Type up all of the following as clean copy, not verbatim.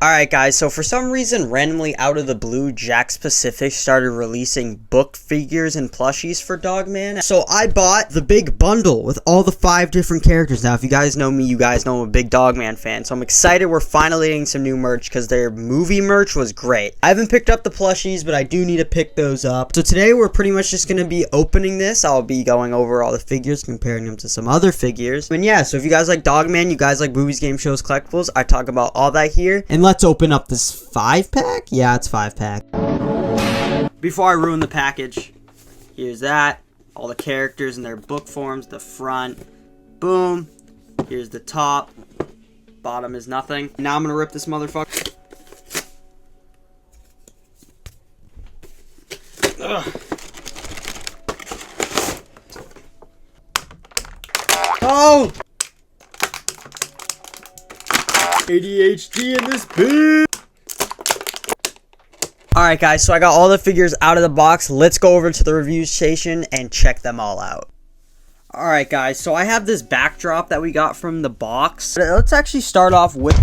Alright guys, so for some reason, randomly out of the blue, JAKKS Pacific started releasing book figures and plushies for DogMan. So I bought the big bundle with all the 5 different characters. Now if you guys know me, you guys know I'm a big DogMan fan. So I'm excited we're finally getting some new merch because their movie merch was great. I haven't picked up the plushies, but I do need to pick those up. So today we're pretty much just going to be opening this. I'll be going over all the figures, comparing them to some other figures. And yeah, so if you guys like DogMan, you guys like movies, game shows, collectibles, I talk about all that here. And let's open up this 5-pack. Yeah, it's 5-pack. Before I ruin the package, here's that. All the characters in their book forms. The front. Boom. Here's the top. Bottom is nothing. Now I'm gonna rip this motherfucker. Ugh. Oh! ADHD in this bitch. Alright guys, so I got all the figures out of the box. Let's go over to the review station and check them all out. Alright guys, so I have this backdrop that we got from the box. Let's actually start off with...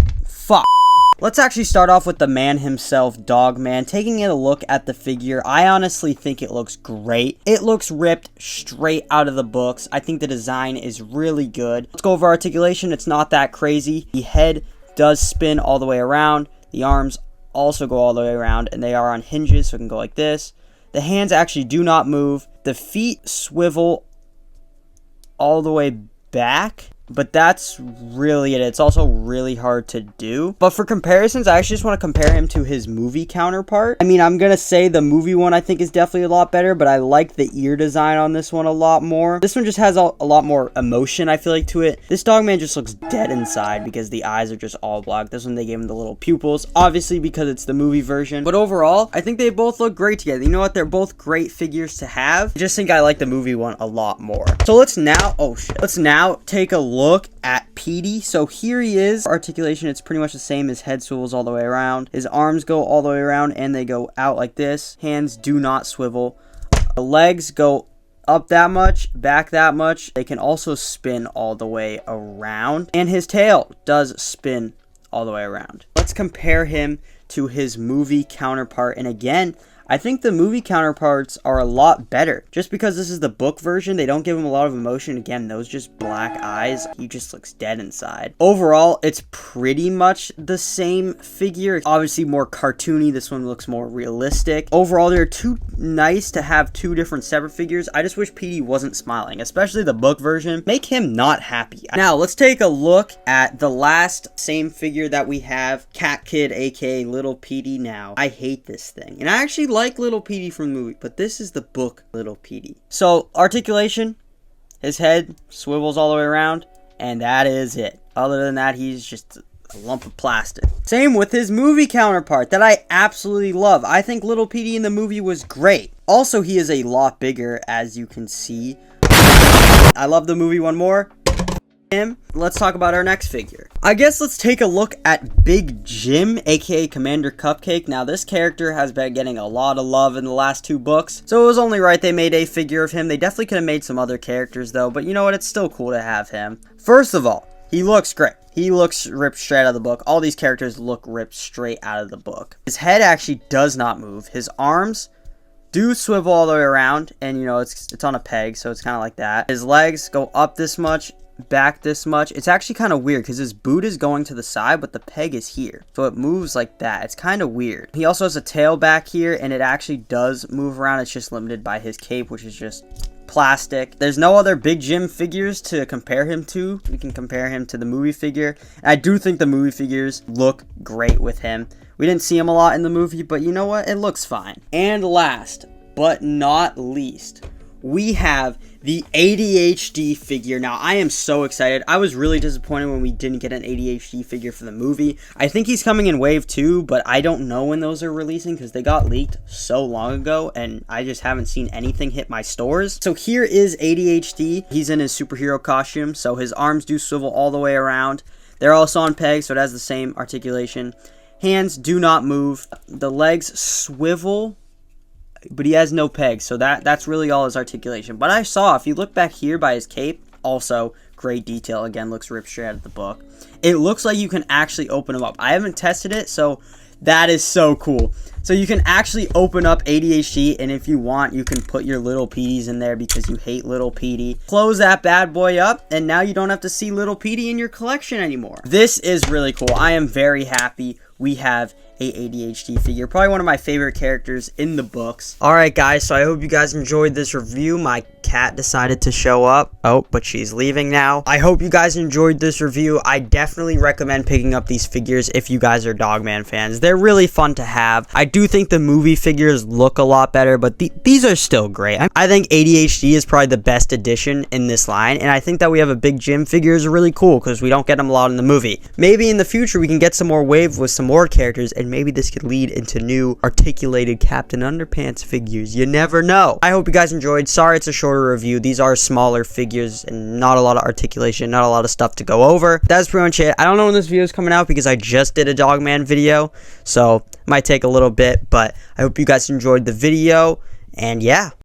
Let's actually start off with the man himself, DogMan. Taking a look at the figure, I honestly think it looks great. It looks ripped straight out of the books. I think the design is really good. Let's go over articulation. It's not that crazy. The head does spin all the way around. The arms also go all the way around, and they are on hinges, so it can go like this. The hands actually do not move. The feet swivel all the way back, but that's really it. It's also really hard to do. But for comparisons, I actually just want to compare him to his movie counterpart. I mean, I'm going to say the movie one I think is definitely a lot better, but I like the ear design on this one a lot more. This one just has a lot more emotion, I feel like, to it. This DogMan just looks dead inside because the eyes are just all black. This one, they gave him the little pupils, obviously because it's the movie version. But overall, I think they both look great together. You know what? They're both great figures to have. I just think I like the movie one a lot more. So let's now, let's now take a look at Petey. So here he is. Articulation, it's pretty much the same. His head swivels all the way around. His arms go all the way around and they go out like this. Hands do not swivel. The legs go up that much, back that much. They can also spin all the way around. And his tail does spin all the way around. Let's compare him to his movie counterpart. And again, I think the movie counterparts are a lot better. Just because this is the book version, they don't give him a lot of emotion. Again, those just black eyes. He just looks dead inside. Overall, it's pretty much the same figure. Obviously more cartoony. This one looks more realistic. Overall, they're too nice to have 2 different separate figures. I just wish Petey wasn't smiling, especially the book version. Make him not happy. Now, let's take a look at the last same figure that we have. Cat Kid, aka Little Petey. Now, I hate this thing. And I actually like Little Petey from the movie, but this is the book Little Petey. So articulation, his head swivels all the way around, and that is it. Other than that, he's just a lump of plastic. Same with his movie counterpart that I absolutely love. I think Little Petey in the movie was great. Also, he is a lot bigger, as you can see. I love the movie one more. Let's talk about our next figure. I guess let's take a look at Big Jim, aka Commander Cupcake. Now this character has been getting a lot of love in the last 2 books, so it was only right they made a figure of him. They definitely could have made some other characters though, but you know what, it's still cool to have him. First of all, he looks great. He looks ripped straight out of the book. All these characters look ripped straight out of the book. His head actually does not move. His arms do swivel all the way around, and you know, it's on a peg, so it's kind of like that. His legs go up this much, back this much. It's actually kind of weird because his boot is going to the side, but the peg is here, so it moves like that. It's kind of weird. He also has a tail back here, and it actually does move around. It's just limited by his cape, which is just plastic. There's no other Big Jim figures to compare him to. We can compare him to the movie figure. I do think the movie figures look great with him. We didn't see him a lot in the movie, but you know what, it looks fine. And last but not least, we have the ADHD figure. Now, I am so excited. I was really disappointed when we didn't get an ADHD figure for the movie. I think he's coming in Wave 2, but I don't know when those are releasing because they got leaked so long ago, and I just haven't seen anything hit my stores. So here is ADHD. He's in his superhero costume, so his arms do swivel all the way around. They're also on pegs, so it has the same articulation. Hands do not move. The legs swivel, but he has no pegs, so that's really all his articulation. But I saw, if you look back here by his cape, also great detail. Again, looks ripped straight out of the book. It looks like you can actually open them up. I haven't tested it, so that is so cool. So you can actually open up ADHD, and if you want, you can put your little Petey's in there because you hate little Petey. Close that bad boy up, and now you don't have to see little Petey in your collection anymore. This is really cool. I am very happy we have a ADHD figure. Probably one of my favorite characters in the books. Alright guys, so I hope you guys enjoyed this review. My cat decided to show up. Oh, but she's leaving now. I hope you guys enjoyed this review. I definitely recommend picking up these figures if you guys are Dogman fans. They're really fun to have. I do think the movie figures look a lot better, but these are still great. I think ADHD is probably the best addition in this line, and I think that we have a Big Jim figure is really cool because we don't get them a lot in the movie. Maybe in the future we can get some more waves with some more characters, and maybe this could lead into new articulated Captain Underpants figures. You never know. I hope you guys enjoyed. Sorry it's a shorter review. These are smaller figures and not a lot of articulation, not a lot of stuff to go over. That's pretty much it. I don't know when this video is coming out because I just did a Dogman video, so it might take a little bit, but I hope you guys enjoyed the video, and yeah.